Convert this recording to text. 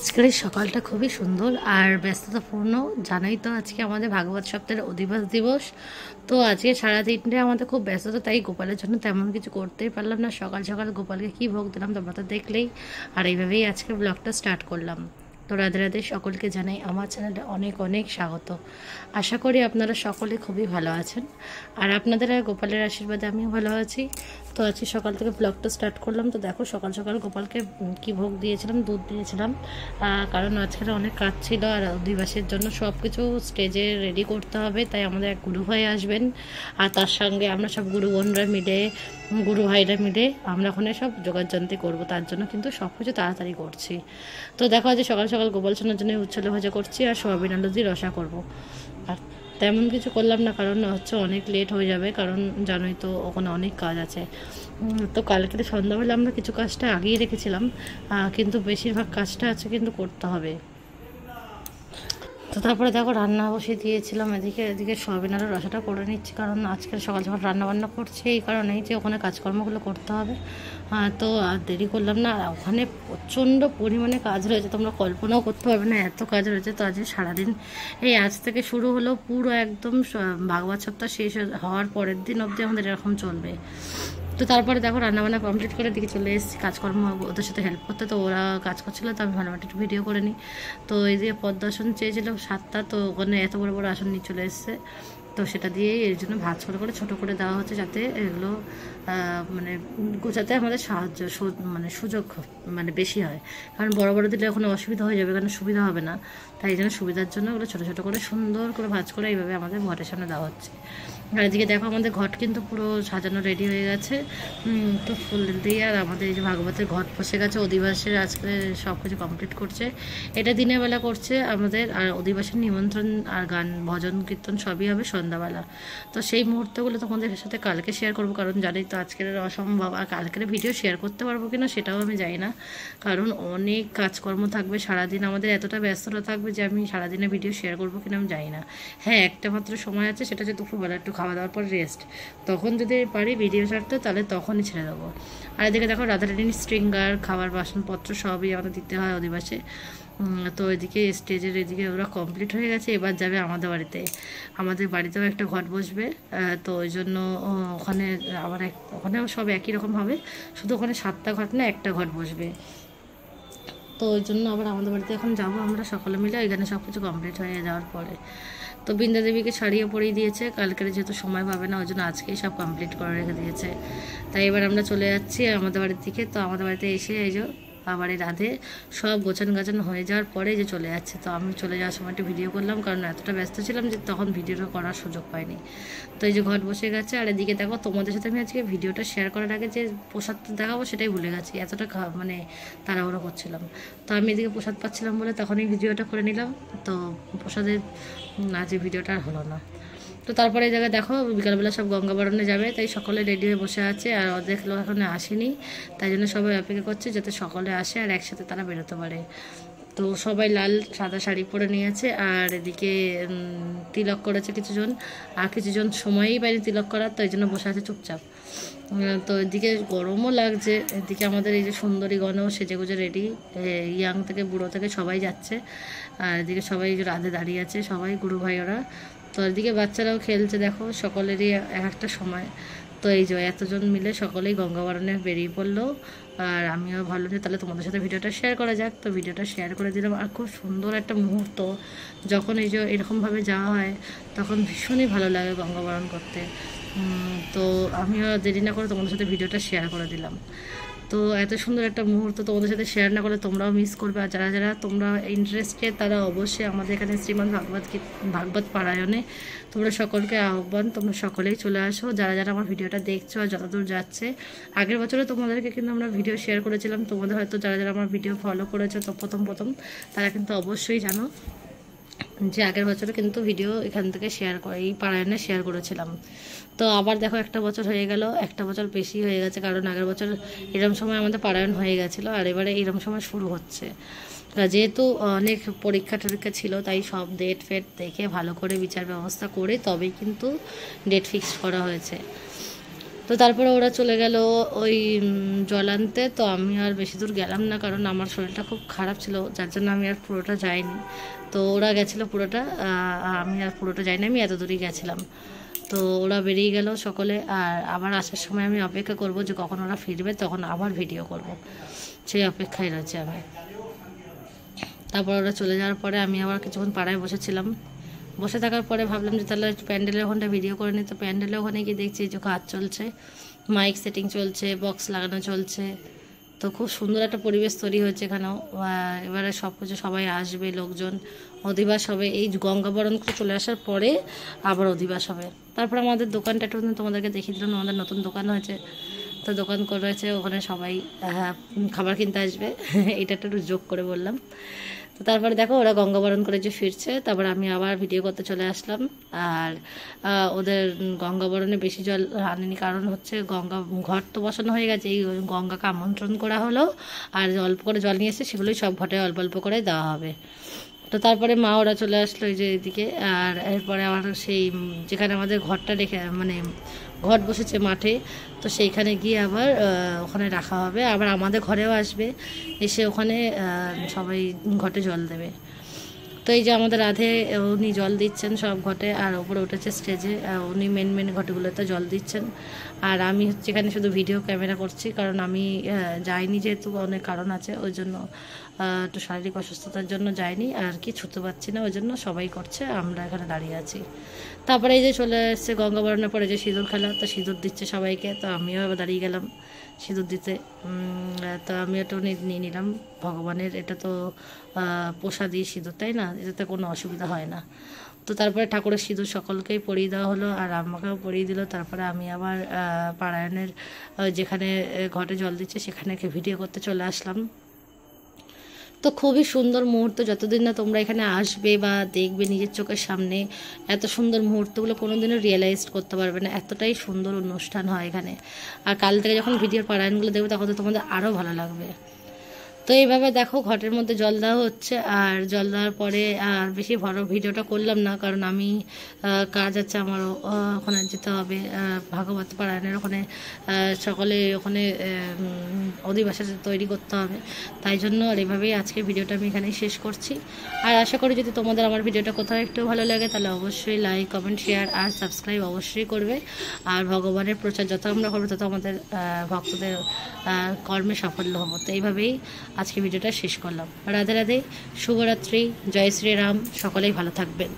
আজকের এই সকালটা খুবই সুন্দর আর ব্যস্ততাপূর্ণ। জানোই তো আজকে আমাদের ভাগবত সপ্তাহের অধিবাস দিবস। তো আজকে সারাদিনটা আমাদের খুব ব্যস্ততা, তাই গোপালের জন্য তেমন কিছু করতেই পারলাম না। সকাল সকাল গোপালকে কী ভোগ দিলাম তোমরা তো দেখলেই। আর এইভাবেই আজকে ব্লগটা স্টার্ট করলাম। তো রাধে রাধে সকলকে জানাই আমার চ্যানেলে অনেক অনেক স্বাগত। আশা করি আপনারা সকলে খুবই ভালো আছেন আর আপনাদের আর গোপালের আশীর্বাদে আমিও ভালো আছি। তো আজকে সকাল থেকে ব্লগটা স্টার্ট করলাম। তো দেখো সকাল সকাল গোপালকে কি ভোগ দিয়েছিলাম, দুধ দিয়েছিলাম। কারণ আজকাল অনেক কাজ ছিল আর অধিবাসের জন্য সব কিছু স্টেজে রেডি করতে হবে, তাই আমাদের এক গুরু ভাই আসবেন আর তার সঙ্গে আমরা সব গুরু বোনরা মিলে, গুরু ভাইরা মিলে আমরা ওখানে সব যোগাযন্ত্রী করবো। তার জন্য কিন্তু সব কিছু তাড়াতাড়ি করছি। তো দেখো আজ সকাল সকাল গোপাল সোনার জন্য উচ্ছলে ভাজা করছি আর সোয়াবিন আলু দিয়ে রসা করবো। আর তেমন কিছু করলাম না, কারণ হচ্ছে অনেক লেট হয়ে যাবে, কারণ জানোই তো ওখানে অনেক কাজ আছে। তো কালকে সন্ধ্যাবেলা আমরা কিছু কাজটা আগিয়ে রেখেছিলাম, কিন্তু বেশিরভাগ কাজটা আছে কিন্তু করতে হবে। তো তারপরে দেখো রান্না বসিয়ে দিয়েছিলাম, এদিকে সোয়াবিন আলুর রসাটা করে নিচ্ছি, কারণ আজকে সকাল সকাল রান্নাবান্না করছি এই কারণেই যে ওখানে কাজকর্মগুলো করতে হবে। তো আর দেরি করলাম না। আর ওখানে প্রচণ্ড পরিমাণে কাজ রয়েছে, তোমরা কল্পনাও করতে পারবে না এত কাজ রয়েছে। তো আজকে সারাদিন এই আজ থেকে শুরু হলো, পুরো একদম ভাগবত সপ্তাহ শেষ হওয়ার পরের দিন অবধি আমাদের এরকম চলবে। তো তারপরে দেখো রান্নাবান্না কমপ্লিট করে দিকে চলে এসেছি কাজকর্ম ওদের সাথে হেল্প করতে। তো ওরা কাজ করছিলো, তো আমি ভালোভাবে একটু ভিডিও করে নিই। তো এই যে পদ্মাসন চেয়েছিল 7টা, তো ওখানে এত বড় বড় আসন নিয়ে চলে এসছে। তো সেটা দিয়েই এর জন্য ভাঁজ করে ছোটো করে দেওয়া হচ্ছে, যাতে এগুলো মানে গোছাতে আমাদের সাহায্য মানে সুযোগ মানে বেশি হয়। কারণ বড় বড় দিলে ওখানে অসুবিধা হয়ে যাবে, কারণ সুবিধা হবে না। তাই এই জন্য সুবিধার জন্য ওগুলো ছোটো ছোটো করে সুন্দর করে ভাঁজ করে এইভাবে আমাদের ঘরের সামনে দেওয়া হচ্ছে। আর এদিকে দেখো আমাদের ঘট কিন্তু পুরো সাজানো রেডি হয়ে গেছে। তো ফুল দিয়ে আর আমাদের এই যে ভাগবতের ঘট বসে গেছে। অধিবাসের আজকে সব কিছু কমপ্লিট করছে, এটা দিনের বেলা করছে আমাদের। আর অধিবাসের নিমন্ত্রণ আর গান ভজন কীর্তন সবই হবে সন্ধ্যাবেলা। তো সেই মুহূর্তগুলো তোমাদের সাথে কালকে শেয়ার করবো, কারণ জানোই তো আজকের অসম্ভব। আর কালকের ভিডিও শেয়ার করতে পারবো কিনা সেটাও আমি জানি না, কারণ অনেক কাজকর্ম থাকবে সারাদিন। আমাদের এতটা ব্যস্ততা থাকবে যে আমি সারাদিনে ভিডিও শেয়ার করবো কিনা আমি জানি না। হ্যাঁ, একটা মাত্র সময় আছে, সেটা হচ্ছে দুপুরবেলা একটু খাওয়া দাওয়ার পর রেস্ট। তখন যদি পারি ভিডিও ছাড়তে তাহলে তখনই ছেড়ে দেবো। আর এদিকে দেখো রাধারানীর স্ট্রিঙ্গার খাবার বাসনপত্র সবই আমাদের দিতে হয় অধিবাসে। তো এদিকে স্টেজের এদিকে ওরা কমপ্লিট হয়ে গেছে, এবার যাবে আমাদের বাড়িতে। আমাদের বাড়িতেও একটা ঘট বসবে। তো ওই জন্য ওখানে আবার ওখানেও সব একই রকম হবে, শুধু ওখানে 7টা ঘট না, একটা ঘট বসবে। তো ওই জন্য আবার আমাদের বাড়িতে এখন যাবো আমরা সকলে মিলে, এখানে সব কিছু কমপ্লিট হয়ে যাওয়ার পরে। তো বৃন্দা দেবীকে ছাড়িয়ে পরিয়ে দিয়েছে, কালকের যেহেতু সময় পাবে না ওই জন্য আজকেই সব কমপ্লিট করে রেখে দিয়েছে। তাই এবার আমরা চলে যাচ্ছি আমাদের বাড়ির দিকে। তো আমাদের বাড়িতে এসে এই যে আবার এই রাধে সব গোছান গাছান হয়ে যাওয়ার পরে যে চলে যাচ্ছে। তো আমি চলে যাওয়ার সময় একটু ভিডিও করলাম, কারণ এতটা ব্যস্ত ছিলাম যে তখন ভিডিওটা করার সুযোগ পাইনি। তো এই যে ঘট বসে গেছে। আর এদিকে দেখো তোমাদের সাথে আমি আজকে ভিডিওটা শেয়ার করার আগে যে প্রসাদটা দেখাবো সেটাই ভুলে গেছি, এতটা মানে তাড়াহুড়ো করছিলাম। তো আমি এদিকে প্রসাদ পাচ্ছিলাম বলে তখনই ভিডিওটা করে নিলাম। তো প্রসাদের আজকে ভিডিওটা আর হলো না। তো তারপরে এই জায়গায় দেখো বিকালবেলা সব গঙ্গাবরণে যাবে, তাই সকলে রেডি হয়ে বসে আছে। আর অর্ধেক লোক এখনো আসেনি, তাই জন্য সবাই অপেক্ষা করছে যাতে সকলে আসে আর একসাথে তারা বেরোতে পারে। তো সবাই লাল সাদা শাড়ি পরে নিয়েছে। আর এদিকে তিলক করেছে কিছুজন, আর কিছুজন সময়ই পায়নি তিলক করার, তো এই জন্য বসে আছে চুপচাপ। তো এদিকে গরমও লাগছে। এদিকে আমাদের এই যে সুন্দরীগণও সেজে গুজে রেডি, ইয়াং থেকে বুড়ো থেকে সবাই যাচ্ছে। আর এদিকে সবাই রাধে দাঁড়িয়ে আছে, সবাই গুরু ভাই ওরা। তো এদিকে বাচ্চারাও খেলছে, দেখো সকলেরই এক একটা সময়। তো এই যে এতজন মিলে সকলেই গঙ্গাবরণে বেরিয়ে পড়লো। আর আমিও ভাবলাম যে তাহলে তোমাদের সাথে ভিডিওটা শেয়ার করা যাক। তো ভিডিওটা শেয়ার করে দিলাম। আর খুব সুন্দর একটা মুহূর্ত, যখন এই যে এরকমভাবে যাওয়া হয় তখন ভীষণই ভালো লাগে গঙ্গাবরণ করতে। তো আমিও দেরি না করে তোমাদের সাথে ভিডিওটা শেয়ার করে দিলাম। তো এত সুন্দর একটা মুহূর্ত তোমাদের সাথে শেয়ার না করলে তোমরাও মিস করবে। আর যারা যারা তোমরা ইন্টারেস্টেড তারা অবশ্যই আমাদের এখানে শ্রীমদ্ ভাগবত পারায়ণে তোমরা সকলকে আহ্বান, তোমরা সকলেই চলে আসো। যারা যারা আমার ভিডিওটা দেখছো আর যতদূর যাচ্ছে, আগের বছরে তোমাদেরকে কিন্তু আমরা ভিডিও শেয়ার করেছিলাম। তোমাদের হয়তো যারা যারা আমার ভিডিও ফলো করেছো তো প্রথম তারা কিন্তু অবশ্যই জানো যে আগের বছরে কিন্তু ভিডিও এখান থেকে শেয়ার করে এই পারায়ণে শেয়ার করেছিলাম। তো আবার দেখো একটা বছর হয়ে গেল, একটা বছর বেশি হয়ে গেছে, কারণ আগের বছর এরম সময় আমাদের পারায়ণ হয়ে গেছিলো আর এবারে এরম সময় শুরু হচ্ছে। যেহেতু অনেক পরীক্ষা টরীক্ষা ছিল, তাই সব ডেট ফেট দেখে ভালো করে বিচার ব্যবস্থা করে তবেই কিন্তু ডেট ফিক্স করা হয়েছে। তো তারপরে ওরা চলে গেল ওই জল আনতে। তো আমি আর বেশি দূর গেলাম না, কারণ আমার শরীরটা খুব খারাপ ছিল, যার জন্য আমি আর পুরোটা যাইনি। তো ওরা গেছিলো পুরোটা, আমি আর পুরোটা যাইনি, আমি এত দূরই গেছিলাম। তো ওরা বেরিয়ে গেল সকলে, আর আবার আসার সময় আমি অপেক্ষা করব যে কখন ওরা ফিরবে, তখন আবার ভিডিও করব, সেই অপেক্ষায় রয়েছে আমি। তারপর ওরা চলে যাওয়ার পরে আমি আবার কিছুক্ষণ পাড়ায় বসেছিলাম। বসে থাকার পরে ভাবলাম যে তাহলে প্যান্ডেলের ওখানটা ভিডিও করে নিই। তো প্যান্ডেলের ওখানে গিয়ে দেখছি যে কাজ চলছে, মাইক সেটিং চলছে, বক্স লাগানো চলছে। তো খুব সুন্দর একটা পরিবেশ তৈরি হয়েছে এখানেও। এবারে সব কিছু সবাই আসবে, লোকজন অধিবাস হবে। এই গঙ্গাবরণ করে চলে আসার পরে আবার অধিবাস হবে। তারপর আমাদের দোকানটা একটু তোমাদেরকে দেখিয়ে দিলাম, আমাদের নতুন দোকান হয়েছে। তো দোকান করেছে, ওখানে সবাই খাবার কিনতে আসবে এটা একটু যোগ করে বললাম। তো তারপরে দেখো ওরা গঙ্গাবরণ করে যে ফিরছে, তারপর আমি আবার ভিডিও করতে চলে আসলাম। আর ওদের গঙ্গাবরণে বেশি জল আনেনি, কারণ হচ্ছে গঙ্গা ঘট তো বসানো হয়ে গেছে, এই গঙ্গাকে আমন্ত্রণ করা হলো, আর অল্প করে জল নিয়ে এসে সেগুলোই সব ঘটে অল্প অল্প করে দেওয়া হবে। তো তারপরে মা ওরা চলে আসলো এই যে এদিকে। আর এরপরে আমার সেই যেখানে আমাদের ঘরটা রেখে মানে ঘট বসেছে মাঠে, তো সেইখানে গিয়ে আবার ওখানে রাখা হবে। আবার আমাদের ঘরেও আসবে, এসে ওখানে সবাই ঘটে জল দেবে। তো এই যে আমাদের রাধে, উনি জল দিচ্ছেন সব ঘটে, আর ওপরে উঠেছে স্টেজে, উনি মেন ঘটেগুলোতে জল দিচ্ছেন। আর আমি হচ্ছে এখানে শুধু ভিডিও ক্যামেরা করছি, কারণ আমি যাইনি, যেহেতু অনেক কারণ আছে, ওই জন্য একটু শারীরিক অসুস্থতার জন্য যাইনি, আর কি ছুটতে পারছি না, ওই জন্য সবাই করছে, আমরা এখানে দাঁড়িয়ে আছি। তারপরে এই যে চলে এসছে গঙ্গাবরণের পরে যে সিঁদুর খেলা, তো সিঁদুর দিচ্ছে সবাইকে। তো আমিও এবার দাঁড়িয়ে গেলাম সিঁদুর দিতে। তো আমি একটু নিয়ে নিলাম ভগবানের, এটা তো প্রসাদী সিঁদুর, তাই না, এটাতে কোনো অসুবিধা হয় না। তো তারপরে ঠাকুরের সিঁদুর সকলকেই পরিয়ে দেওয়া হলো, আর আমাকেও পরিয়ে দিল। তারপরে আমি আবার পারায়ণের যেখানে ঘটে জল দিচ্ছে সেখানে ভিডিও করতে চলে আসলাম। তো খুবই সুন্দর মুহূর্ত, যতদিন না তোমরা এখানে আসবে বা দেখবে নিজের চোখের সামনে, এত সুন্দর মুহূর্তগুলো কোনোদিনও রিয়েলাইজ করতে পারবে না, এতটাই সুন্দর অনুষ্ঠান হয় এখানে। আর কাল থেকে যখন ভিডিওর পারায়ণগুলো দেখবে তখন তো তোমাদের আরও ভালো লাগবে। তো এইভাবে দেখো ঘটের মধ্যে জল দেওয়া হচ্ছে, আর জল দেওয়ার পরে আর বেশি বড় ভিডিওটা করলাম না, কারণ আমি কাজ আছে আমারও, ওখানে যেতে হবে ভাগবত পারায়ণের ওখানে, সকলে ওখানে অধিবাসে তৈরি করতে হবে, তাই জন্য। আর এভাবেই আজকে ভিডিওটা আমি এখানেই শেষ করছি। আর আশা করি যদি তোমাদের আমার ভিডিওটা কোথাও একটু ভালো লাগে, তাহলে অবশ্যই লাইক, কমেন্ট, শেয়ার আর সাবস্ক্রাইব অবশ্যই করবে। আর ভগবানের প্রচার যত আমরা করবো তত আমাদের ভক্তদের কর্মে সাফল্য হবো। তো এইভাবেই আজকে ভিডিওটা শেষ করলাম। রাধে রাধে, শুভরাত্রি, জয় শ্রীরাম, সকলেই ভালো থাকবেন।